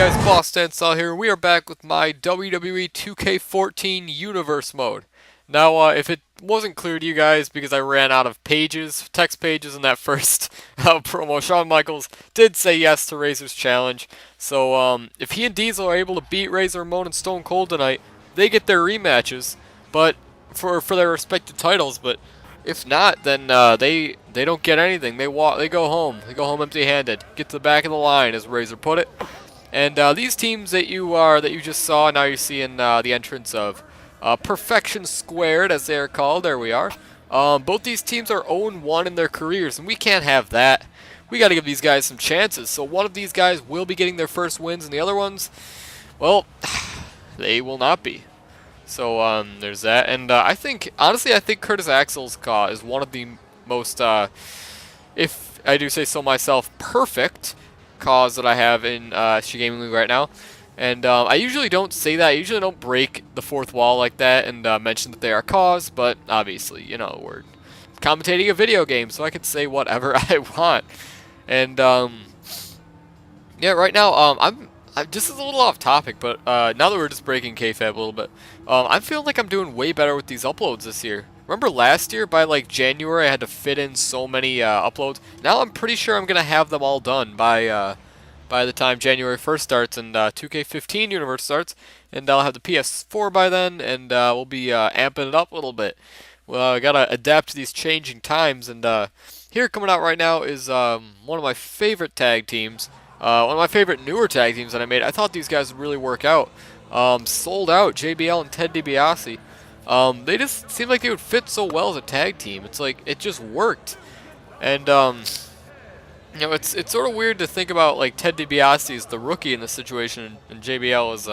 guys, Boss Saw here. We are back with my WWE 2K14 Universe mode. Now, if it wasn't clear to you guys because I ran out of pages, text pages in that first promo, Shawn Michaels did say yes to Razor's challenge. So, if he and Diesel are able to beat Razor, Ramon, and Stone Cold tonight, they get their rematches, but for their respective titles. But if not, then they don't get anything. They go home. They go home empty-handed. Get to the back of the line, as Razor put it. And these teams that you just saw, now you're seeing the entrance of Perfection Squared, as they are called. There we are. Both these teams are 0-1 in their careers, and we can't have that. We got to give these guys some chances. So one of these guys will be getting their first wins, and the other ones, well, they will not be. So there's that. And honestly, I think Curtis Axel's Caw is one of the most, if I do say so myself, perfect cause that I have in SG Gaming League right now. And I usually don't say that. I usually don't break the fourth wall like that and mention that they are cause, but obviously, you know, we're commentating a video game, so I can say whatever I want. And yeah, right now, I'm this is a little off topic, but now that we're just breaking kayfabe a little bit, I'm feeling like I'm doing way better with these uploads this year. Remember last year, by like January, I had to fit in so many uploads. Now I'm pretty sure I'm gonna have them all done by the time January 1st starts and 2K15 Universe starts, and I'll have the PS4 by then, and we'll be amping it up a little bit. Well, I gotta adapt to these changing times, and here coming out right now is one of my favorite tag teams, one of my favorite newer tag teams that I made. I thought these guys would really work out. Sold Out, JBL and Ted DiBiase. They just seemed like they would fit so well as a tag team. It's like it just worked, and you know, it's sort of weird to think about like Ted DiBiase is the rookie in this situation, and JBL is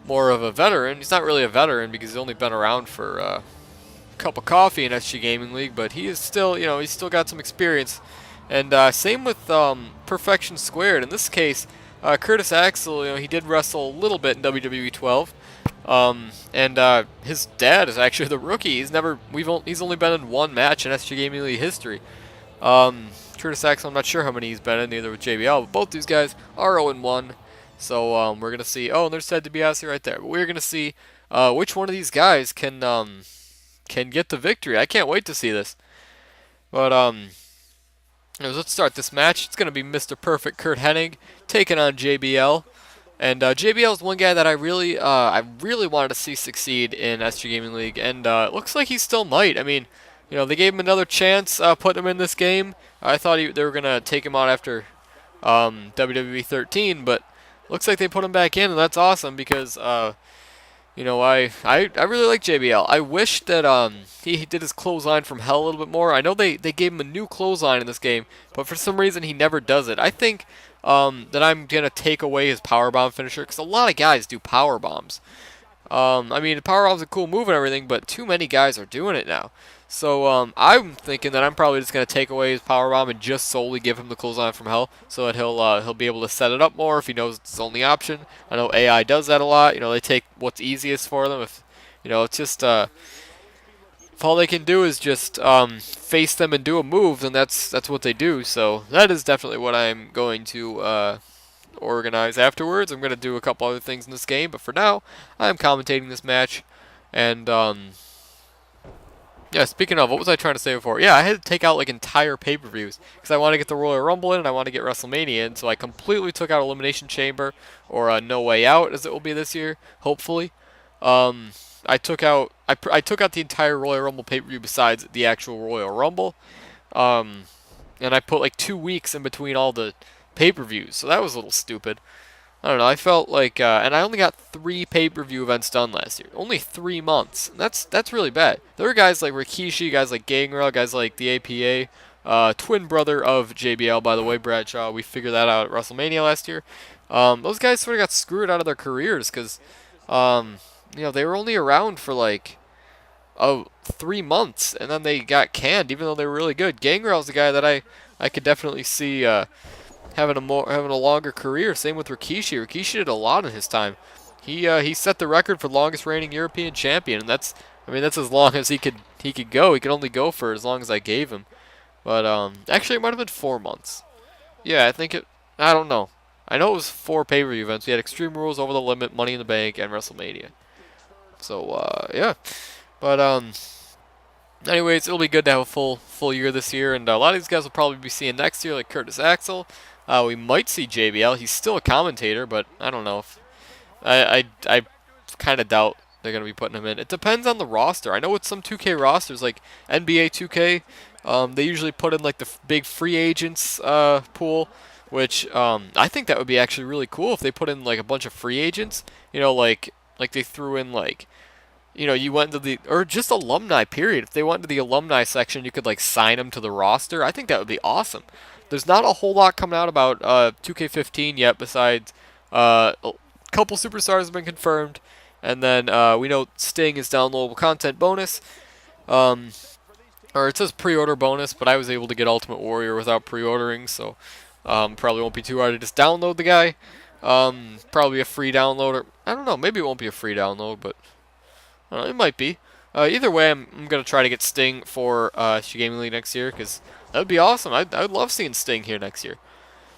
more of a veteran. He's not really a veteran because he's only been around for a cup of coffee in SG Gaming League, but he is still, you know, he's still got some experience. And same with Perfection Squared. In this case, Curtis Axel, you know, he did wrestle a little bit in WWE 12. And his dad is actually the rookie. He's only been in one match in SG Gaming League history. Curtis Axel, I'm not sure how many he's been in, neither with JBL, but both these guys are 0-1. So we're gonna see. Oh, and there's Ted DiBiase right there. But we're gonna see which one of these guys can get the victory. I can't wait to see this. But let's start this match. It's gonna be Mr. Perfect Kurt Hennig taking on JBL. And JBL is one guy that I really wanted to see succeed in SG Gaming League, and it looks like he still might. I mean, you know, they gave him another chance putting him in this game. I thought they were gonna take him out after WWE 13, but looks like they put him back in, and that's awesome because you know, I really like JBL. I wish that he did his clothesline from hell a little bit more. I know they gave him a new clothesline in this game, but for some reason he never does it. I think that I'm gonna take away his powerbomb finisher because a lot of guys do power bombs. I mean, power bomb's a cool move and everything, but too many guys are doing it now. So I'm thinking that I'm probably just gonna take away his power bomb and just solely give him the clothesline from hell, so that he'll be able to set it up more if he knows it's his only option. I know AI does that a lot. You know, they take what's easiest for them. If you know, it's just if all they can do is just face them and do a move, then that's what they do. So that is definitely what I'm going to organize afterwards. I'm going to do a couple other things in this game, but for now, I'm commentating this match. And yeah, speaking of, what was I trying to say before? Yeah, I had to take out like entire pay-per-views because I want to get the Royal Rumble in and I want to get WrestleMania in. So I completely took out Elimination Chamber, or No Way Out, as it will be this year, hopefully. I took out the entire Royal Rumble pay-per-view besides the actual Royal Rumble, and I put like 2 weeks in between all the pay-per-views, so that was a little stupid. I don't know. I felt like, and I only got 3 pay-per-view events done last year. Only 3 months. That's really bad. There were guys like Rikishi, guys like Gangrel, guys like the APA, twin brother of JBL, by the way, Bradshaw. We figured that out at WrestleMania last year. Those guys sort of got screwed out of their careers because, you know, they were only around for like 3 months, and then they got canned, even though they were really good. Gangrel's the guy that I could definitely see having a longer career. Same with Rikishi. Rikishi did a lot in his time. He set the record for longest reigning European champion, and that's as long as he could go. He could only go for as long as I gave him. But actually, it might have been 4 months. Yeah, I think it. I don't know. I know it was 4 pay-per-view events. We had Extreme Rules, Over the Limit, Money in the Bank, and WrestleMania. So yeah, but anyways, it'll be good to have a full year this year, and a lot of these guys will probably be seeing next year, like Curtis Axel. We might see JBL. He's still a commentator, but I don't know if I kind of doubt they're gonna be putting him in. It depends on the roster. I know with some 2K rosters, like NBA 2K, they usually put in like the big free agents pool, which I think that would be actually really cool if they put in like a bunch of free agents. You know, like they threw in like, you know, you went to the, or just alumni period. If they went to the alumni section, you could like sign them to the roster. I think that would be awesome. There's not a whole lot coming out about 2K15 yet, besides a couple superstars have been confirmed, and then we know Sting is downloadable content bonus. Um, or it says pre-order bonus, but I was able to get Ultimate Warrior without pre-ordering, so probably won't be too hard to just download the guy. Probably a free download, or I don't know, maybe it won't be a free download, but it might be. Either way, I'm going to try to get Sting for Gaming League next year, because that would be awesome. I would love seeing Sting here next year.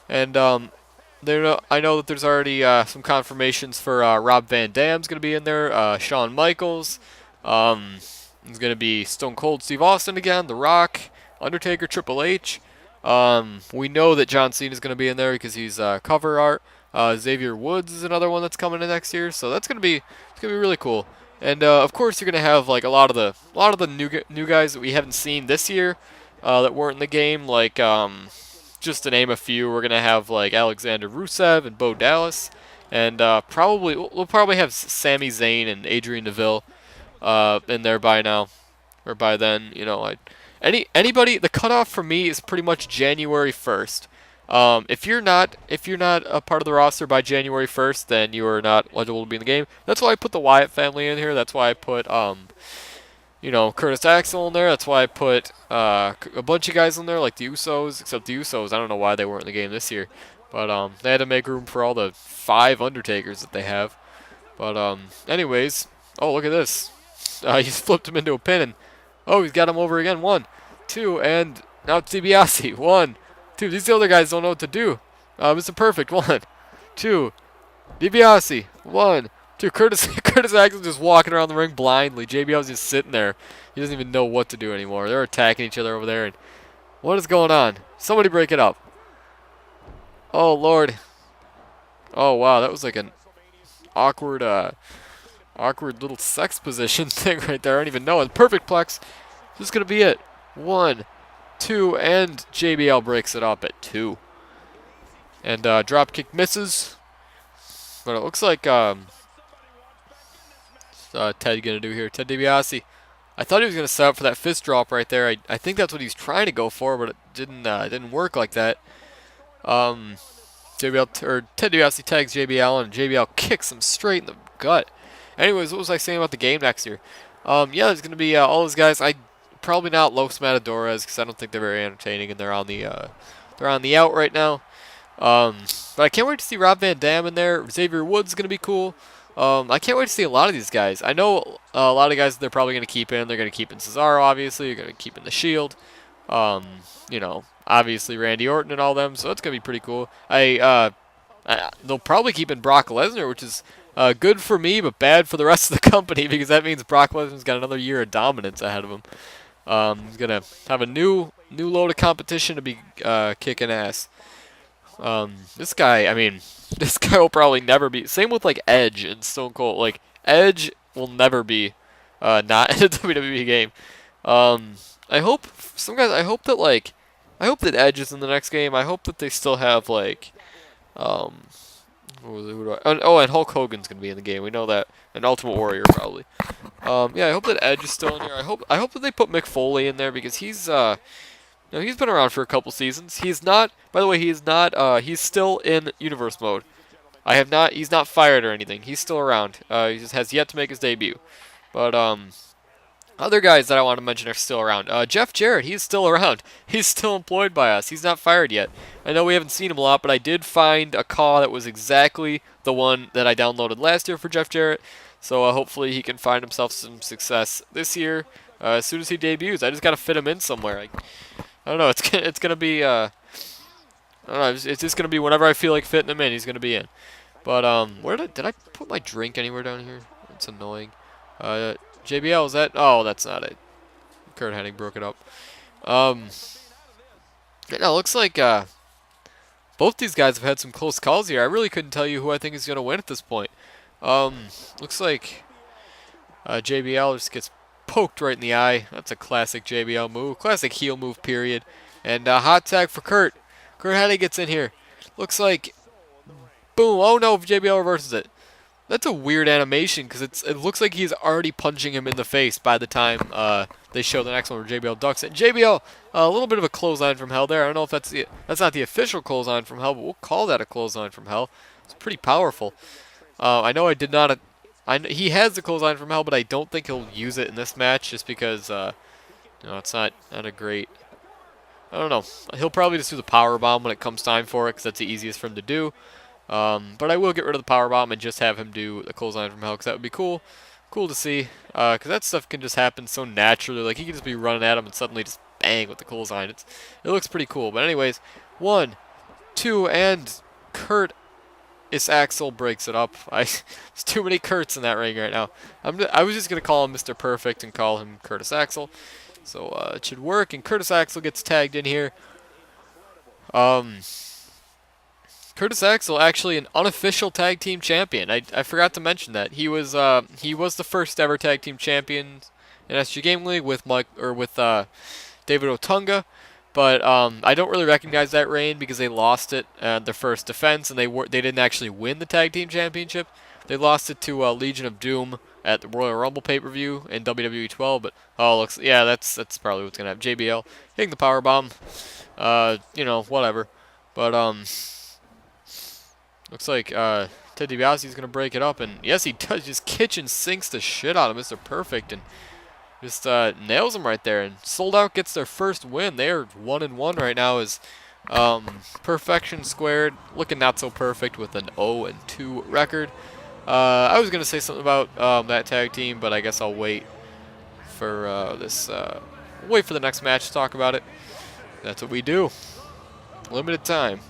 And I know that there's already some confirmations for Rob Van Dam's going to be in there, Shawn Michaels. There's going to be Stone Cold Steve Austin again, The Rock, Undertaker, Triple H. We know that John Cena is going to be in there because he's cover art. Xavier Woods is another one that's coming in next year, so it's gonna be really cool. And of course, you're gonna have like a lot of the new guys that we haven't seen this year that weren't in the game. Like just to name a few, we're gonna have like Alexander Rusev and Bo Dallas, and we'll probably have Sami Zayn and Adrian Neville in there by now, or by then. You know, anybody. The cutoff for me is pretty much January 1st. If you're not a part of the roster by January 1st, then you are not eligible to be in the game. That's why I put the Wyatt family in here. That's why I put Curtis Axel in there. That's why I put a bunch of guys in there like the Usos. Except the Usos, I don't know why they weren't in the game this year, but they had to make room for all the 5 Undertakers that they have. But anyways, oh, look at this. He's flipped him into a pin, and oh, he's got him over again. 1, 2, and now it's DiBiase. 1, 2. These other guys don't know what to do. Mr. Perfect. 1, 2. DiBiase. 1, 2. Curtis Axel just walking around the ring blindly. JBL's just sitting there. He doesn't even know what to do anymore. They're attacking each other over there. And what is going on? Somebody break it up. Oh Lord. Oh wow, that was like an awkward little sex position thing right there. I don't even know. And perfect plex. This is gonna be it. 1, 2, and JBL breaks it up at 2. And drop kick misses. But it looks like Ted gonna do here? Ted DiBiase. I thought he was gonna set up for that fist drop right there. I think that's what he's trying to go for, but it didn't work like that. Ted DiBiase tags JBL, and JBL kicks him straight in the gut. Anyways, what was I saying about the game next year? Yeah, there's gonna be all those guys. Probably not Los Matadores, because I don't think they're very entertaining, and they're on the out right now. But I can't wait to see Rob Van Dam in there. Xavier Woods is gonna be cool. I can't wait to see a lot of these guys. I know a lot of guys they're probably gonna keep in. They're gonna keep in Cesaro, obviously. They're gonna keep in the Shield. You know, obviously Randy Orton and all them. So it's gonna be pretty cool. They'll probably keep in Brock Lesnar, which is good for me, but bad for the rest of the company, because that means Brock Lesnar's got another year of dominance ahead of him. He's gonna have a new load of competition to be kicking ass. This guy will probably never be. Same with like Edge and Stone Cold. Like Edge will never be not in a WWE game. I hope that Edge is in the next game. I hope that they still have like and Hulk Hogan's gonna be in the game. We know that. And Ultimate Warrior probably. Yeah, I hope that Edge is still in here. I hope that they put Mick Foley in there, because he's he's been around for a couple seasons. He's not. By the way, he's not. He's still in Universe mode. He's not fired or anything. He's still around. He just has yet to make his debut. But other guys that I want to mention are still around. Jeff Jarrett, he's still around. He's still employed by us. He's not fired yet. I know we haven't seen him a lot, but I did find a call that was exactly the one that I downloaded last year for Jeff Jarrett. So hopefully he can find himself some success this year as soon as he debuts. I just got to fit him in somewhere. I don't know. It's gonna be I don't know. It's just gonna be whenever I feel like fitting him in, he's gonna be in. But where did I put my drink anywhere down here? It's annoying. JBL, is that? Oh, that's not it. Kurt Hennig broke it up. No, looks like both these guys have had some close calls here. I really couldn't tell you who I think is gonna win at this point. Looks like JBL just gets poked right in the eye. That's a classic JBL move, classic heel move, period. And hot tag for Kurt. Kurt Hennig gets in here. Looks like, boom. Oh no, JBL reverses it. That's a weird animation because it looks like he's already punching him in the face by the time they show the next one where JBL ducks it. JBL, a little bit of a clothesline from hell there. I don't know if that's not the official clothesline from hell, but we'll call that a clothesline from hell. It's pretty powerful. I know I did not. He has the clothesline from hell, but I don't think he'll use it in this match just because it's not a great. I don't know. He'll probably just do the power bomb when it comes time for it because that's the easiest for him to do. But I will get rid of the power bomb and just have him do the clothesline from hell because that would be cool to see. Because that stuff can just happen so naturally. Like he can just be running at him and suddenly just bang with the clothesline. It looks pretty cool. But anyways, 1, 2, and Kurt Axel breaks it up. There's too many Kurts in that ring right now. I was just gonna call him Mr. Perfect and call him Curtis Axel. So it should work. And Curtis Axel gets tagged in here. Curtis Axel actually an unofficial tag team champion. I forgot to mention that he was the first ever tag team champion in SG Gaming League with David Otunga, but I don't really recognize that reign because they lost it at their first defense and they didn't actually win the tag team championship. They lost it to Legion of Doom at the Royal Rumble pay-per-view in WWE 12. But that's probably what's gonna happen. JBL hitting the power bomb, whatever. But looks like Ted DiBiase's going to break it up. And yes, he does. Just kitchen sinks the shit out of Mr. Perfect and just nails him right there. And Sold Out gets their first win. They are 1-1 right now as Perfection Squared looking not so perfect with an 0-2 record. I was going to say something about that tag team, but I guess I'll wait for wait for the next match to talk about it. That's what we do. Limited time.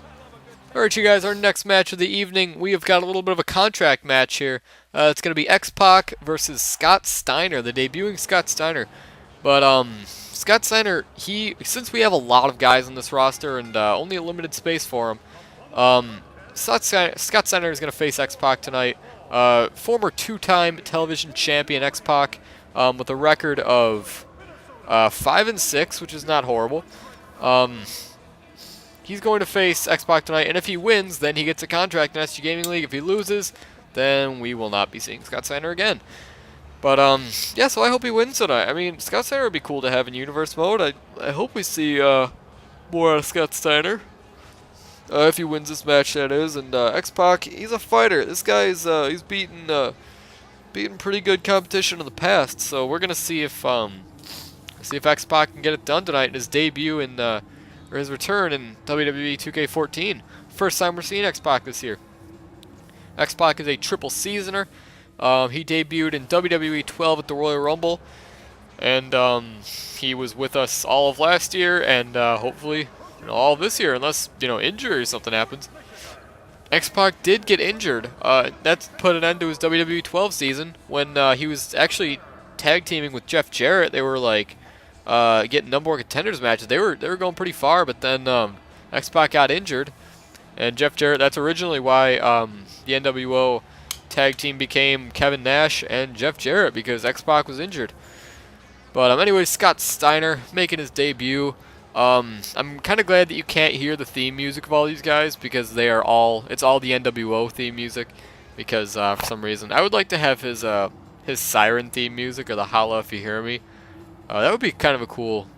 Alright, you guys, our next match of the evening, we have got a little bit of a contract match here. It's going to be X-Pac versus Scott Steiner, the debuting Scott Steiner. But Scott Steiner, since we have a lot of guys on this roster and only a limited space for him, Scott Steiner is going to face X-Pac tonight. Former two-time television champion X-Pac with a record of 5-6, which is not horrible. He's going to face X-Pac tonight, and if he wins, then he gets a contract in SG Gaming League. If he loses, then we will not be seeing Scott Steiner again. But, yeah, so I hope he wins tonight. I mean, Scott Steiner would be cool to have in Universe Mode. I hope we see more out of Scott Steiner. If he wins this match, that is. And X-Pac, he's a fighter. This guy's he's beaten pretty good competition in the past. So we're going to see if X-Pac can get it done tonight in his debut or his return in WWE 2K14. First time we're seeing X-Pac this year. X-Pac is a triple seasoner. He debuted in WWE 12 at the Royal Rumble. And he was with us all of last year and hopefully all of this year, unless, injury or something happens. X-Pac did get injured. That's put an end to his WWE 12 season when he was actually tag teaming with Jeff Jarrett. They were getting number one contenders matches. They were going pretty far, but then X-Pac got injured, and Jeff Jarrett. That's originally why the NWO tag team became Kevin Nash and Jeff Jarrett because X-Pac was injured. But anyways, Scott Steiner making his debut. I'm kind of glad that you can't hear the theme music of all these guys because it's all the NWO theme music. Because for some reason, I would like to have his siren theme music or the Holla If You Hear Me. That would be kind of a cool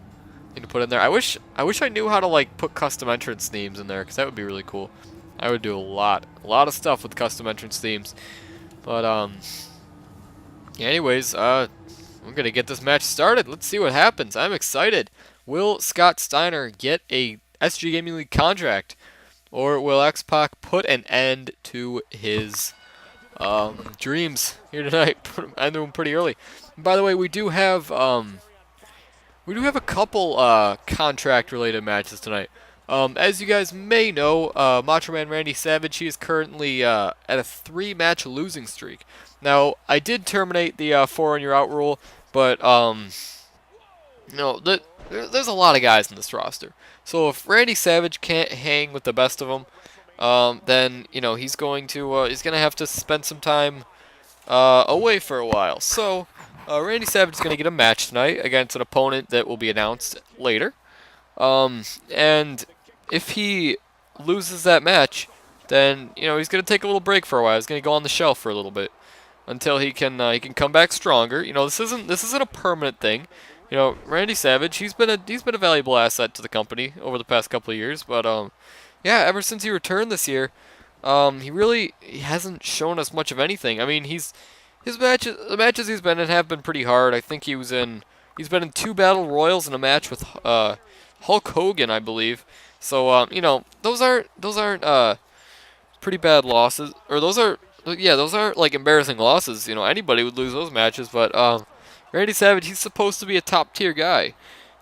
thing to put in there. I wish I knew how to put custom entrance themes in there because that would be really cool. I would do a lot of stuff with custom entrance themes. But yeah, anyways, we're gonna get this match started. Let's see what happens. I'm excited. Will Scott Steiner get a SG Gaming League contract, or will X-Pac put an end to his dreams here tonight? End them pretty early. And by the way, we do have a couple contract-related matches tonight. As you guys may know, Macho Man Randy Savage, he is currently at a 3-match losing streak. Now, I did terminate the 4-on-your-out rule, but there's a lot of guys in this roster. So if Randy Savage can't hang with the best of them, then he's gonna have to spend some time away for a while. So Randy Savage is gonna get a match tonight against an opponent that will be announced later. And if he loses that match, then he's gonna take a little break for a while. He's gonna go on the shelf for a little bit until he can come back stronger. This isn't a permanent thing. Randy Savage, he's been a valuable asset to the company over the past couple of years, but yeah, ever since he returned this year, he hasn't shown us much of anything. I mean, the matches he's been in have been pretty hard. I think he's been in 2 battle royals and a match with Hulk Hogan, I believe. So those aren't pretty bad losses, or those aren't like embarrassing losses. Anybody would lose those matches, but Randy Savage, he's supposed to be a top tier guy,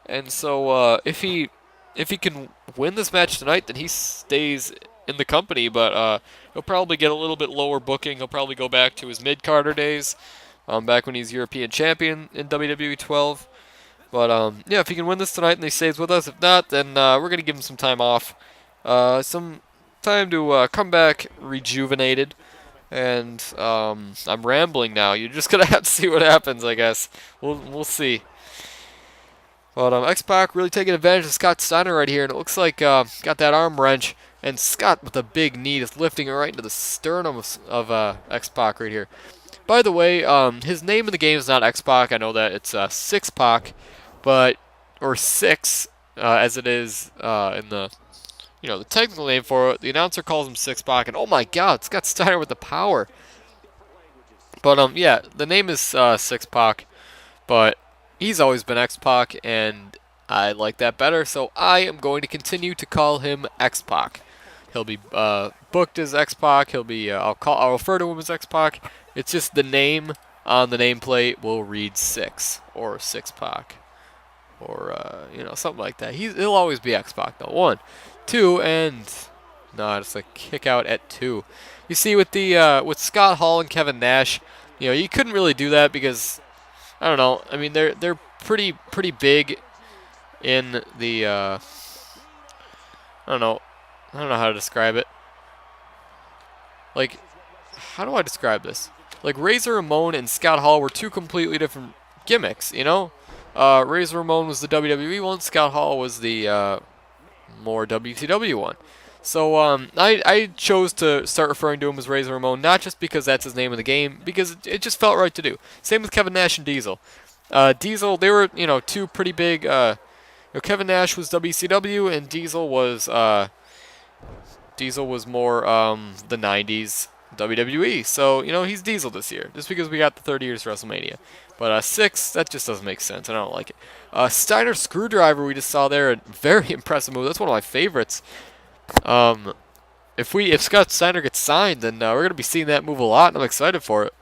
and so if he can win this match tonight, then he stays in the company. But he'll probably get a little bit lower booking. He'll probably go back to his mid-carder days, back when he's European champion in WWE 12. But yeah, if he can win this tonight and he stays with us, if not, then we're gonna give him some time off, some time to come back rejuvenated. And I'm rambling now. You're just gonna have to see what happens, I guess. We'll see. But X-Pac really taking advantage of Scott Steiner right here, and it looks like got that arm wrench, and Scott with a big knee is lifting it right into the sternum of X-Pac right here. By the way, his name in the game is not X-Pac. I know that it's Six-Pac, or Six, as it is in the the technical name for it. The announcer calls him Six-Pac, and oh my God, Scott Steiner with the power. But yeah, the name is Six-Pac, but he's always been X-Pac, and I like that better, so I am going to continue to call him X-Pac. He'll be booked as X-Pac. I'll refer to him as X-Pac. It's just the name on the nameplate will read Six or Six-Pac, or something like that. He'll always be X-Pac though. 1, 2, and no, just a kick out at 2. You see, with Scott Hall and Kevin Nash, you couldn't really do that because I don't know. I mean, they're pretty big in the I don't know how to describe it. Like, how do I describe this? Like, Razor Ramon and Scott Hall were 2 completely different gimmicks. Razor Ramon was the WWE one. Scott Hall was the more WCW one. So I chose to start referring to him as Razor Ramon, not just because that's his name in the game, because it just felt right to do. Same with Kevin Nash and Diesel. Diesel, they were 2 pretty big. Kevin Nash was WCW, and Diesel was more the '90s WWE. So he's Diesel this year, just because we got the 30 years WrestleMania. But 6, that just doesn't make sense. I don't like it. Steiner Screwdriver we just saw there, a very impressive move. That's one of my favorites. If Scott Steiner gets signed, then we're gonna be seeing that move a lot, and I'm excited for it.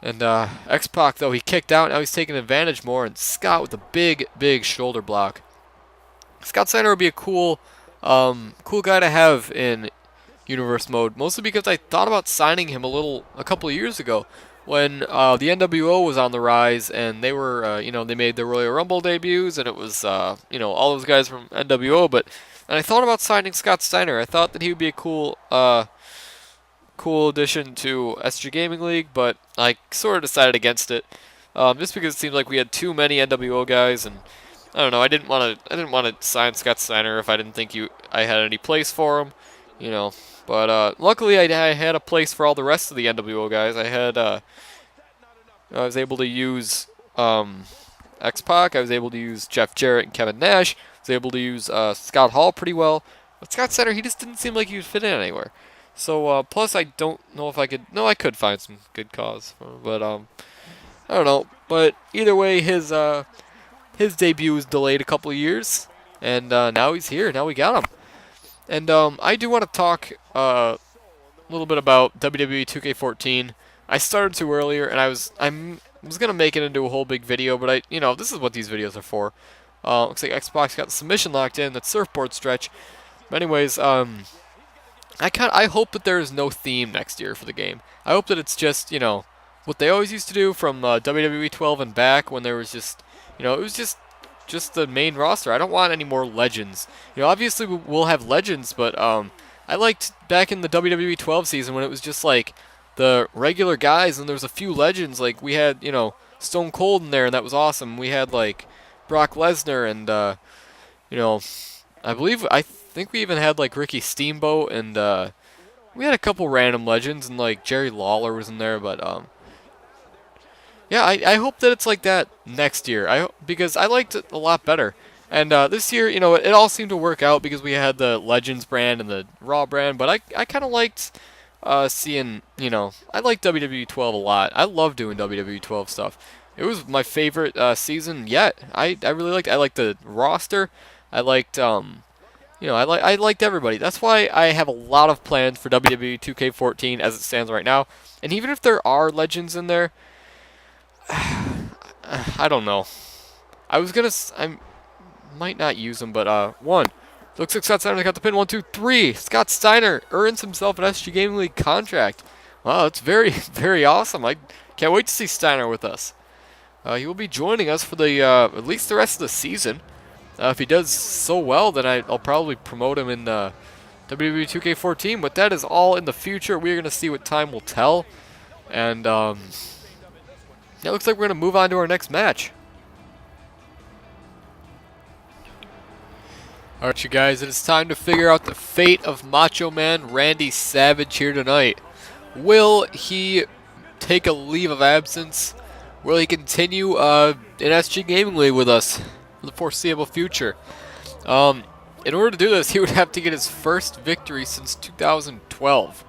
And X-Pac, though, he kicked out. Now he's taking advantage more, and Scott with a big shoulder block. Scott Steiner would be a cool guy to have in Universe mode, mostly because I thought about signing him a couple of years ago when the NWO was on the rise, and they were they made their Royal Rumble debuts, and it was all those guys from NWO. And I thought about signing Scott Steiner. I thought that he would be a cool addition to SG Gaming League, but I sort of decided against it, just because it seemed like we had too many NWO guys, and I don't know. I didn't want to sign Scott Steiner if I didn't think I had any place for him, But luckily, I had a place for all the rest of the NWO guys. I was able to use X-Pac. I was able to use Jeff Jarrett and Kevin Nash. I was able to use Scott Hall pretty well. But Scott Steiner, he just didn't seem like he would fit in anywhere. So, plus I don't know if I could... No, I could find some good cause. But, I don't know. But either way, his debut was delayed a couple of years. And now he's here. Now we got him. And I do want to talk a little bit about WWE 2K14. I started to earlier, and I was gonna make it into a whole big video, but this is what these videos are for. Looks like Xbox got the submission locked in, that surfboard stretch. But anyways, I hope that there is no theme next year for the game. I hope that it's just, what they always used to do from WWE 12 and back, when there was just, it was just the main roster. I don't want any more legends. Obviously we'll have legends, but I liked back in the WWE 12 season when it was just like the regular guys and there was a few legends. Like we had, Stone Cold in there, and that was awesome. We had like Brock Lesnar and I think we even had like Ricky Steamboat, and we had a couple random legends, and like Jerry Lawler was in there. But yeah, I hope that it's like that next year. Because I liked it a lot better. And this year, it all seemed to work out because we had the Legends brand and the Raw brand. But I kind of liked seeing, I like WWE 12 a lot. I love doing WWE 12 stuff. It was my favorite season yet. I really liked. I liked the roster. I liked I liked everybody. That's why I have a lot of plans for WWE 2K14 as it stands right now. And even if there are legends in there, I don't know. I might not use them, but one. Looks like Scott Steiner got the pin. 1, 2, 3. Scott Steiner earns himself an SG Gaming League contract. Wow, that's very, very awesome. I can't wait to see Steiner with us. He will be joining us for the at least the rest of the season. If he does so well, then I'll probably promote him in WWE 2K14. But that is all in the future. We're going to see what time will tell. And it looks like we're going to move on to our next match. Alright, you guys, it is time to figure out the fate of Macho Man Randy Savage here tonight. Will he take a leave of absence? Will he continue in SG Gaming League with us for the foreseeable future? In order to do this, he would have to get his first victory since 2012.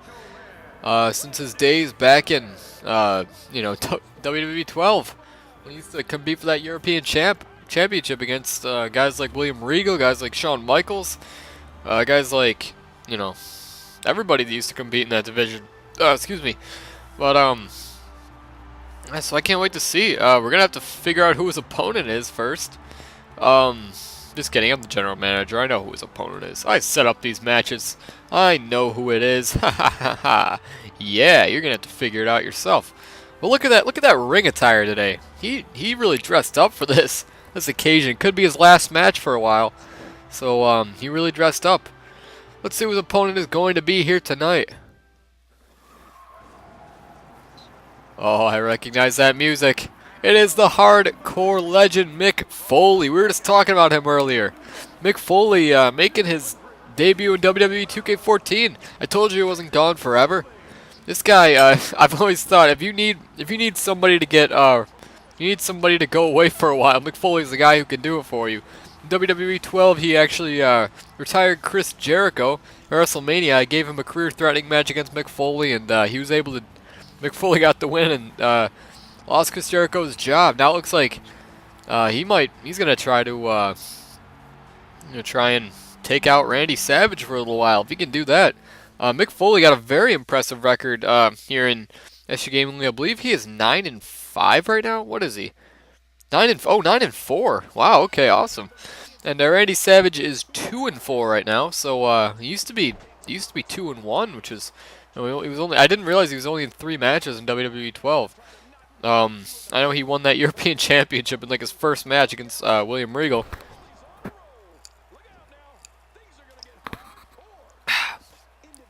Since his days back in, WWE 12. He used to compete for that European championship against guys like William Regal, guys like Shawn Michaels, guys like, everybody that used to compete in that division. Excuse me. But, so I can't wait to see. We're going to have to figure out who his opponent is first. Just kidding, I'm the general manager. I know who his opponent is. I set up these matches. I know who it is. Ha ha ha ha. Yeah, you're going to have to figure it out yourself. But look at that ring attire today. He really dressed up for this occasion. Could be his last match for a while. So, he really dressed up. Let's see who his opponent is going to be here tonight. Oh, I recognize that music. It is the hardcore legend Mick Foley. We were just talking about him earlier. Mick Foley making his debut in WWE 2K14. I told you he wasn't gone forever. This guy, I've always thought if you need somebody to get you need somebody to go away for a while, Mick Foley's the guy who can do it for you. In WWE 12, he actually retired Chris Jericho at WrestleMania. I gave him a career-threatening match against Mick Foley, and he was able to. Mick Foley got the win and lost Chris Jericho's job. Now it looks like he's gonna try to try and take out Randy Savage for a little while. If he can do that, Mick Foley got a very impressive record here in SG Gaming League. I believe he is 9-5 right now. What is he? 9-4. Wow. Okay. Awesome. And Randy Savage is 2-4 right now. So he used to be 2-1, which is. He was only. I didn't realize he was only in 3 matches in WWE 12. I know he won that European Championship in like his first match against William Regal.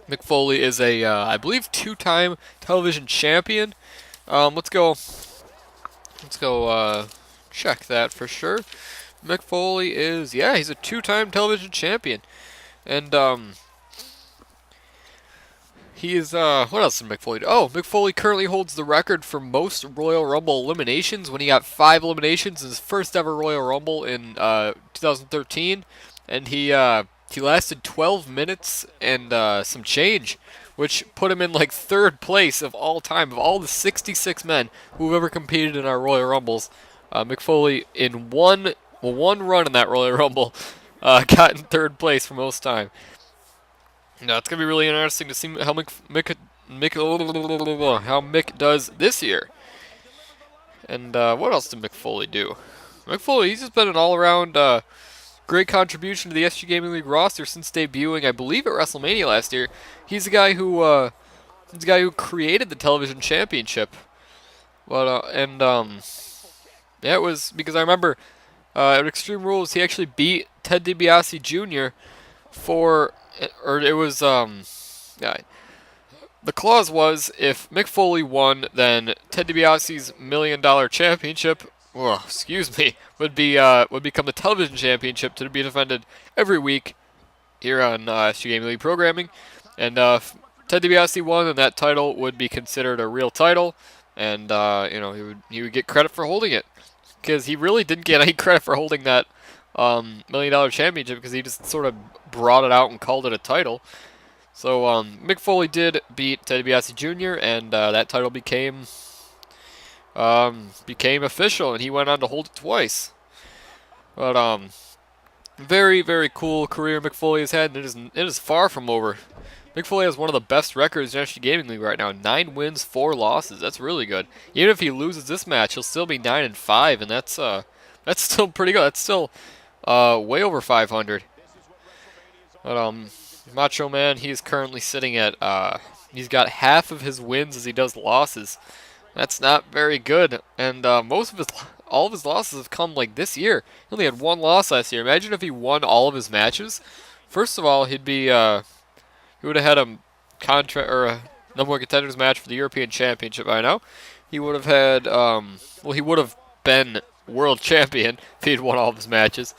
Mick Foley is a, I believe, 2-time television champion. Let's go check that for sure. Mick Foley is, yeah, he's a 2-time television champion, and he is, what else did Mick Foley do? Oh, Mick Foley currently holds the record for most Royal Rumble eliminations when he got 5 eliminations in his first ever Royal Rumble in 2013. And he lasted 12 minutes and some change, which put him in like 3rd place of all time. Of all the 66 men who've ever competed in our Royal Rumbles, Mick Foley in one run in that Royal Rumble got in 3rd place for most time. Now, it's going to be really interesting to see how Mick does this year. And what else did Mick Foley do? Mick Foley, he's just been an all-around great contribution to the SG Gaming League roster since debuting, I believe, at WrestleMania last year. He's the guy who created the television championship. But yeah, it was because I remember at Extreme Rules he actually beat Ted DiBiase Jr. for, or it was yeah. The clause was if Mick Foley won, then Ted DiBiase's $1 million championship, excuse me, would become the television championship to be defended every week here on SG Gaming League programming. And if Ted DiBiase won, then that title would be considered a real title, and he would get credit for holding it, because he really didn't get any credit for holding that $1 million championship because he just sort of brought it out and called it a title. So Mick Foley did beat Ted DiBiase Jr. and that title became official, and he went on to hold it twice. But very, very cool career Mick Foley has had, and it is far from over. Mick Foley has one of the best records in SG Gaming League right now. 9 wins, 4 losses. That's really good. Even if he loses this match, he'll still be 9-5, and that's still pretty good. That's still way over 500. But Macho Man, he's currently sitting at he's got half of his wins as he does losses. That's not very good, and all of his losses have come like this year. He only had 1 loss last year. Imagine if he won all of his matches. First of all, he would have had a contract or a number 1 contenders match for the European Championship by now. He would have had he would have been world champion if he'd won all of his matches.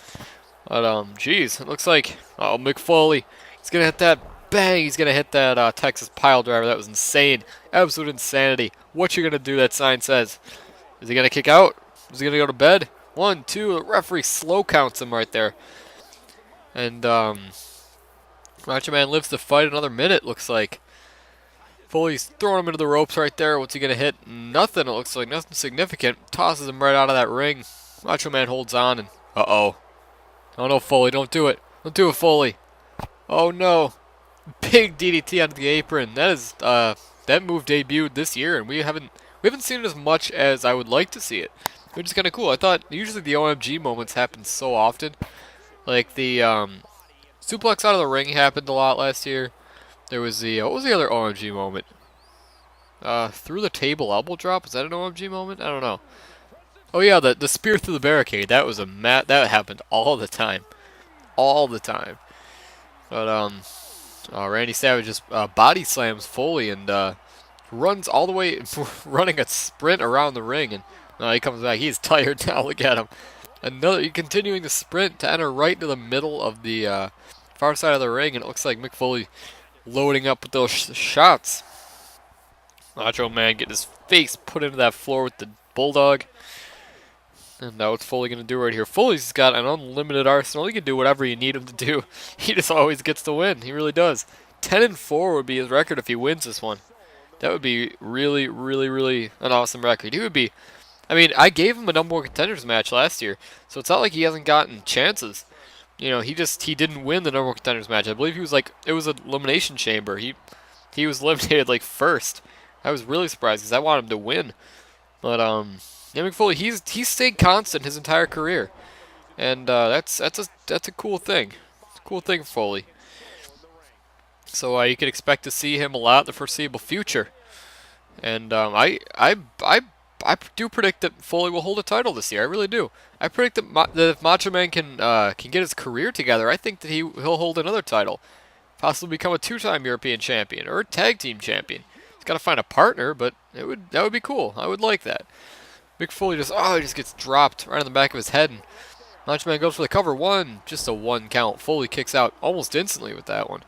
But geez, it looks like Mick Foley, he's gonna hit that bang. He's gonna hit that Texas pile driver. That was insane, absolute insanity. What you gonna do? That sign says. Is he gonna kick out? Is he gonna go to bed? 1, 2. The referee slow counts him right there. And Macho Man lives to fight another minute. Looks like. Foley's throwing him into the ropes right there. What's he gonna hit? Nothing. It looks like nothing significant. Tosses him right out of that ring. Macho Man holds on and oh no, Foley, don't do it. Don't do it, Foley. Oh no. Big DDT onto the apron. That move debuted this year, and we haven't seen it as much as I would like to see it, which is kind of cool. I thought usually the OMG moments happen so often. Like the suplex out of the ring happened a lot last year. There was the what was the other OMG moment? Through the table elbow drop. Was that an OMG moment? I don't know. Oh yeah, the spear through the barricade. That was that happened all the time, But Randy Savage just body slams Foley and runs all the way, running a sprint around the ring, and he comes back. He's tired now. Look at him. Continuing the sprint to enter right into the middle of the far side of the ring, and it looks like Mick Foley loading up with those shots. Macho Man getting his face put into that floor with the bulldog. And now what's Foley going to do right here? Foley's got an unlimited arsenal. He can do whatever you need him to do. He just always gets to win. He really does. 10-4 would be his record if he wins this one. That would be really, really, really an awesome record. He would be... I mean, I gave him a number 1 contenders match last year, so it's not like he hasn't gotten chances. You know, he didn't win the number 1 contenders match. I believe he was like... It was an elimination chamber. He was eliminated like first. I was really surprised because I wanted him to win. But, yeah, Mick Foley, he's stayed constant his entire career, and that's a cool thing. It's a cool thing for Foley. So you can expect to see him a lot in the foreseeable future. And I do predict that Foley will hold a title this year. I really do. I predict that if Macho Man can get his career together, I think that he'll hold another title, possibly become a 2-time European champion or a tag team champion. He's got to find a partner, but that would be cool. I would like that. Mick Foley he just gets dropped right on the back of his head, and Macho Man goes for the cover. Just a 1 count. Foley kicks out almost instantly with that one.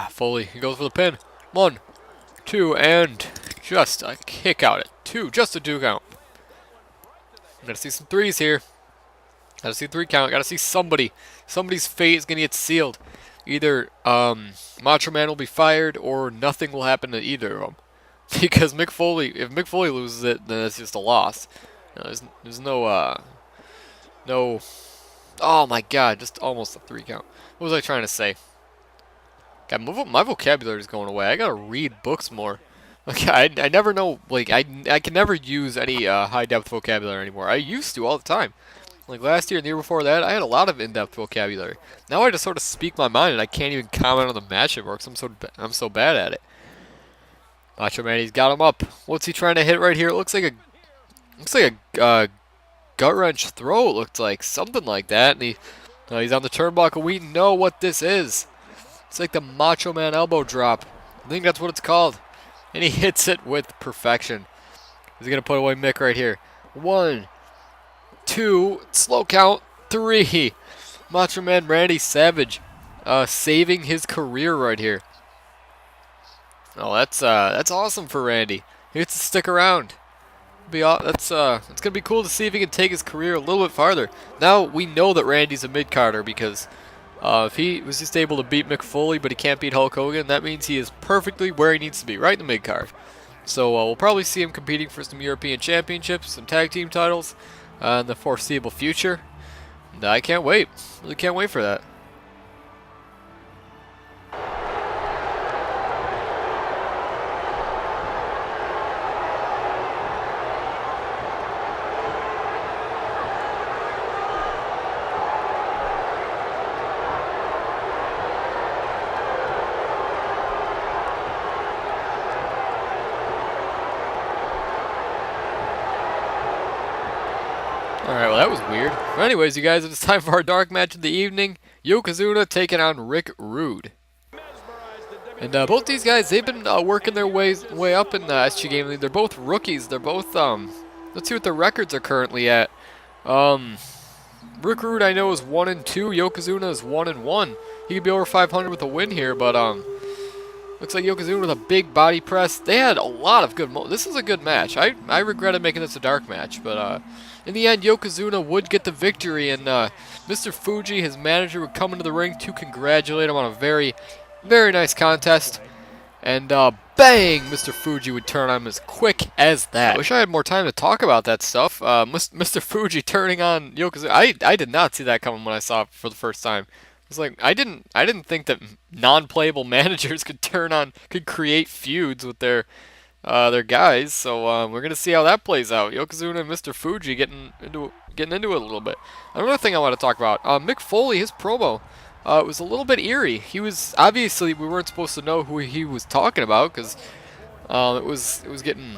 Foley, he goes for the pin. 1, 2, and just a kick out at 2. Just a 2 count. I'm going to see some 3s here. Got to see 3 count. Got to see somebody. Somebody's fate is going to get sealed. Either Macho Man will be fired or nothing will happen to either of them. Because if Mick Foley loses it, then it's just a loss. There's no, oh my god, just almost a 3 count. What was I trying to say? God, my vocabulary is going away. I gotta read books more. Like I never know. Like I can never use any high depth vocabulary anymore. I used to all the time. Like last year and the year before that, I had a lot of in depth vocabulary. Now I just sort of speak my mind and I can't even comment on the match anymore because I'm so bad at it. Macho Man, he's got him up. What's he trying to hit right here? It looks like a gut wrench throw. It looked like something like that. And he's on the turnbuckle. We know what this is. It's like the Macho Man elbow drop. I think that's what it's called. And he hits it with perfection. He's gonna put away Mick right here. 1, 2, slow count, 3. Macho Man Randy Savage, saving his career right here. Oh, that's awesome for Randy. He gets to stick around. It's gonna be cool to see if he can take his career a little bit farther. Now we know that Randy's a mid-carder because if he was just able to beat Mick Foley, but he can't beat Hulk Hogan, that means he is perfectly where he needs to be, right in the mid-card. So we'll probably see him competing for some European Championships, some tag team titles in the foreseeable future. And I can't wait. Really can't wait for that. Alright, well that was weird. But anyways, you guys, it's time for our dark match of the evening. Yokozuna taking on Rick Rude. And both these guys, they've been working their way up in the SG Game League. They're both rookies. They're both, let's see what their records are currently at. Rick Rude, I know, is 1-2. Yokozuna is 1-1. He could be over 500 with a win here, but looks like Yokozuna with a big body press. They had a lot of good This is a good match. I regretted making this a dark match, but in the end, Yokozuna would get the victory, and Mr. Fuji, his manager, would come into the ring to congratulate him on a very, very nice contest. And bang, Mr. Fuji would turn on him as quick as that. I wish I had more time to talk about that stuff. Mr. Fuji turning on Yokozuna. I did not see that coming when I saw it for the first time. It's like I didn't think that non-playable managers could create feuds with their guys. So we're gonna see how that plays out. Yokozuna and Mr. Fuji getting into it a little bit. Another thing I want to talk about, Mick Foley, his promo, it was a little bit eerie. He was obviously, we weren't supposed to know who he was talking about because it was getting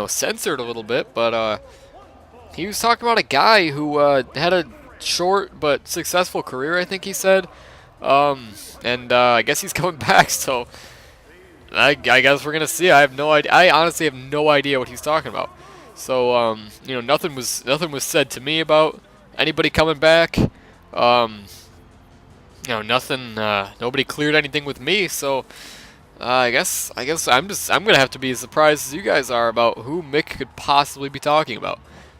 censored a little bit, but he was talking about a guy who had a short but successful career, I think he said, and I guess he's coming back. So I guess we're gonna see. I have no idea. I honestly have no idea what he's talking about. So nothing was said to me about anybody coming back. Nothing. Nobody cleared anything with me. So I guess I'm gonna have to be as surprised as you guys are about who Mick could possibly be talking about.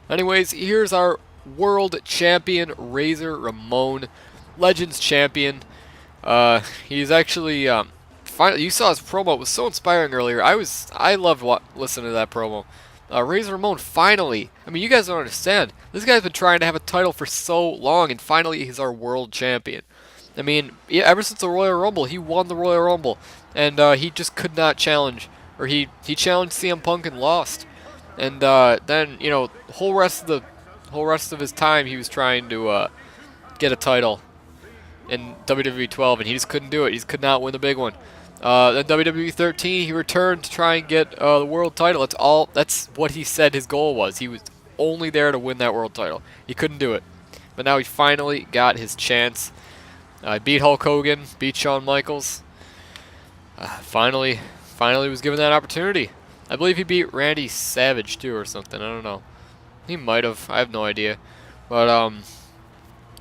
Anyways, here's our world champion, Razor Ramon, Legends champion. He's actually finally, you saw his promo. It was so inspiring earlier. I loved listening to that promo. Razor Ramon finally. I mean, you guys don't understand. This guy's been trying to have a title for so long, and finally he's our world champion. I mean, ever since the Royal Rumble, he won the Royal Rumble, and he just could not challenge, or he challenged CM Punk and lost. And then the whole rest of his time, he was trying to get a title in WWE 12, and he just couldn't do it. He just could not win the big one. Then WWE 13, he returned to try and get the world title. That's what he said his goal was. He was only there to win that world title. He couldn't do it, but now he finally got his chance. Beat Hulk Hogan, beat Shawn Michaels. Finally was given that opportunity. I believe he beat Randy Savage too, or something. I don't know. He might have. I have no idea. But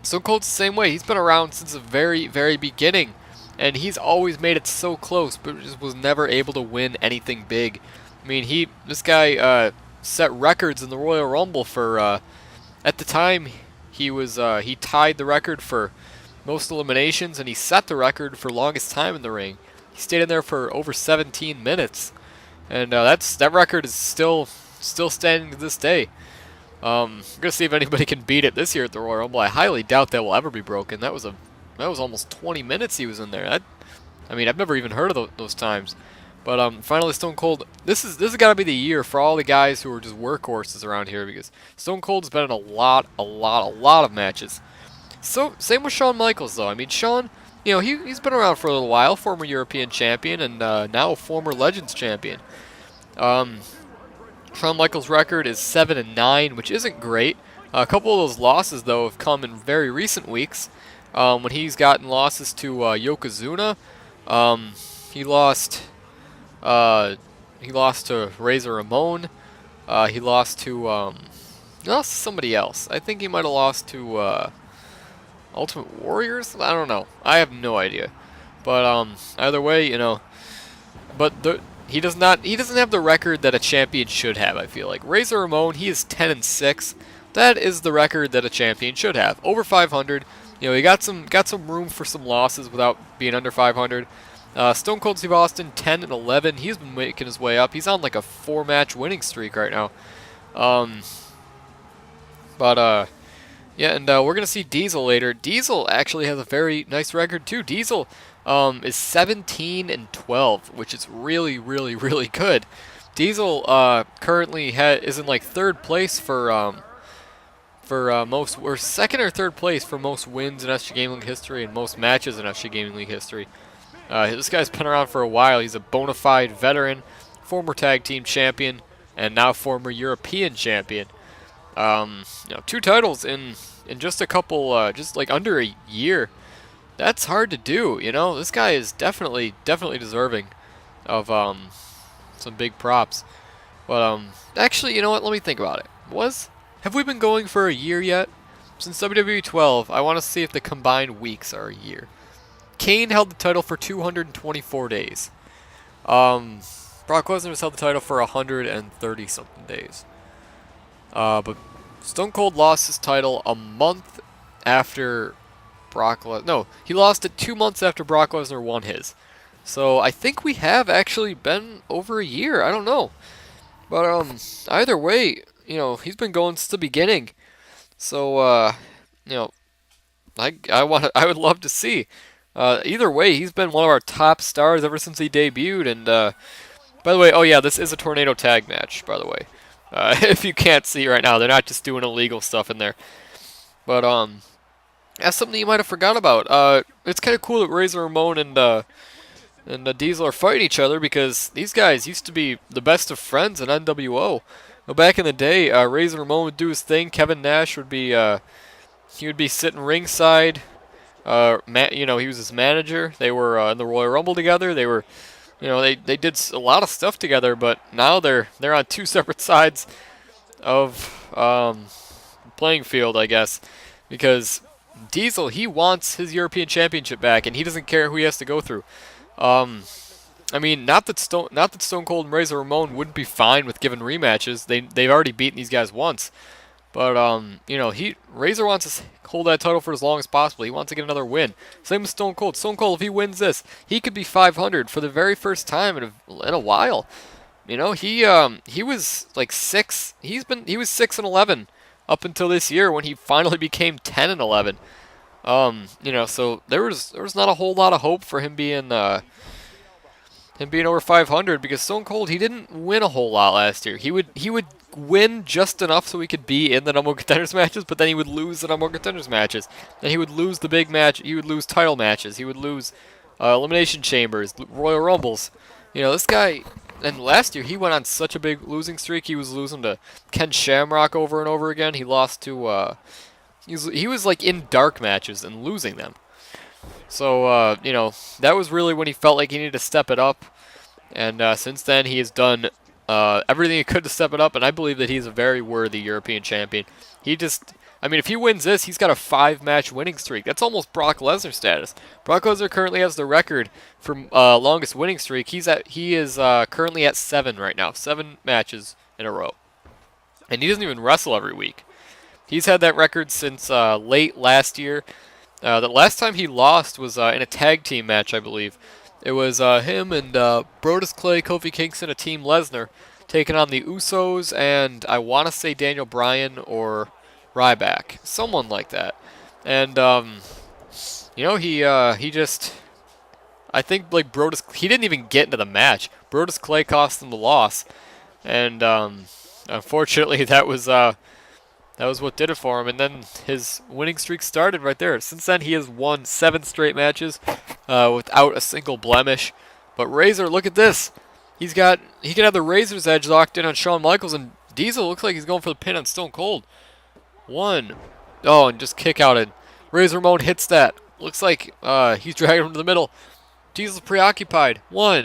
Stone Cold's the same way. He's been around since the very, very beginning, and he's always made it so close, but just was never able to win anything big. I mean, this guy set records in the Royal Rumble for. At the time, he tied the record for most eliminations, and he set the record for longest time in the ring. He stayed in there for over 17 minutes, and that record is still standing to this day. I'm gonna see if anybody can beat it this year at the Royal Rumble. I highly doubt that will ever be broken. That was almost 20 minutes he was in there. I mean, I've never even heard of those times. But finally, Stone Cold. This has got to be the year for all the guys who are just workhorses around here, because Stone Cold's been in a lot of matches. So same with Shawn Michaels, though. I mean, Shawn, you know, he's been around for a little while, former European champion and now former Legends champion. Um, Shawn Michaels' record is 7-9, which isn't great. A couple of those losses, though, have come in very recent weeks. When he's gotten losses to Yokozuna, um, he lost. He lost to Razor Ramon. He lost to somebody else. I think he might have lost to Ultimate Warriors. I don't know. I have no idea. But either way, you know. But he does not. He doesn't have the record that a champion should have. I feel like Razor Ramon. He is 10-6. That is the record that a champion should have. Over 500. You know, he got some room for some losses without being under 500. Stone Cold Steve Austin, 10-11. He's been making his way up. He's on like a 4-match winning streak right now. Yeah, and we're gonna see Diesel later. Diesel actually has a very nice record too. Diesel is 17-12, which is really, really, really good. Diesel currently is in like third place for most, or second or third place for most wins in SG Gaming League history and most matches in SG Gaming League history. This guy's been around for a while. He's a bona fide veteran, former tag team champion, and now former European champion. You know, 2 titles in just a couple, just like under a year. That's hard to do. You know, this guy is definitely deserving of some big props. But actually, you know what? Let me think about it. Have we been going for a year yet? Since WWE 12, I want to see if the combined weeks are a year. Kane held the title for 224 days. Brock Lesnar has held the title for 130-something days. But Stone Cold lost his title a month after Brock Lesnar. No, he lost it 2 months after Brock Lesnar won his. So I think we have actually been over a year. I don't know. But either way, you know, he's been going since the beginning. So you know, I would love to see. Either way, he's been one of our top stars ever since he debuted. And by the way, oh yeah, this is a tornado tag match, by the way. If you can't see right now, they're not just doing illegal stuff in there. But that's something you might have forgot about. It's kind of cool that Razor Ramon and Diesel are fighting each other, because these guys used to be the best of friends in NWO. Well, back in the day, Razor Ramon would do his thing. Kevin Nash would be sitting ringside. You know, he was his manager. They were in the Royal Rumble together. They were, you know, they did a lot of stuff together. But now they're on 2 separate sides of the playing field, I guess, because Diesel, he wants his European Championship back, and he doesn't care who he has to go through. I mean, not that Stone Cold and Razor Ramon wouldn't be fine with giving rematches. They've already beaten these guys once. But you know, Razor wants to hold that title for as long as possible. He wants to get another win. Same with Stone Cold. Stone Cold, if he wins this, he could be 500 for the very first time in a while. You know, he was like 6. He was 6-11 up until this year when he finally became 10-11. You know, so there was not a whole lot of hope for him being over 500, because Stone Cold, he didn't win a whole lot last year. He would win just enough so he could be in the number one contenders matches, but then he would lose the number one contenders matches. And he would lose the big match. He would lose title matches. He would lose elimination chambers, Royal Rumbles. You know, this guy. And last year he went on such a big losing streak. He was losing to Ken Shamrock over and over again. He lost to. He was like in dark matches and losing them. So, you know, that was really when he felt like he needed to step it up. And since then, he has done everything he could to step it up, and I believe that he's a very worthy European champion. I mean, if he wins this, he's got a 5-match winning streak. That's almost Brock Lesnar status. Brock Lesnar currently has the record for longest winning streak. He is currently at 7 right now, 7 matches in a row. And he doesn't even wrestle every week. He's had that record since late last year. The last time he lost was in a tag team match, I believe. It was him and Brodus Clay, Kofi Kingston, a Team Lesnar, taking on the Usos and I want to say Daniel Bryan or Ryback, someone like that. And you know, he just I think like Brodus, he didn't even get into the match. Brodus Clay cost him the loss, and unfortunately that was what did it for him. And then his winning streak started right there. Since then, he has won 7 straight matches without a single blemish. But Razor, look at this. He can have the Razor's Edge locked in on Shawn Michaels, and Diesel looks like he's going for the pin on Stone Cold. 1. Oh, and just kick outed. Razor Ramon hits that. Looks like he's dragging him to the middle. Diesel's preoccupied. 1,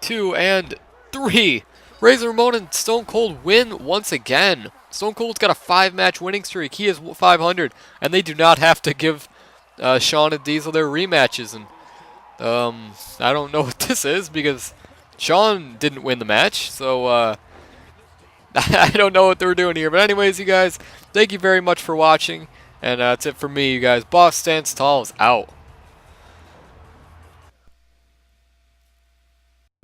2, and 3. Razor Ramon and Stone Cold win once again. Stone Cold's got a 5-match winning streak. He is 500, and they do not have to give Shawn and Diesel their rematches. And I don't know what this is because Shawn didn't win the match, so I don't know what they were doing here. But anyways, you guys, thank you very much for watching, and that's it for me, you guys. Boss Stands Tall is out.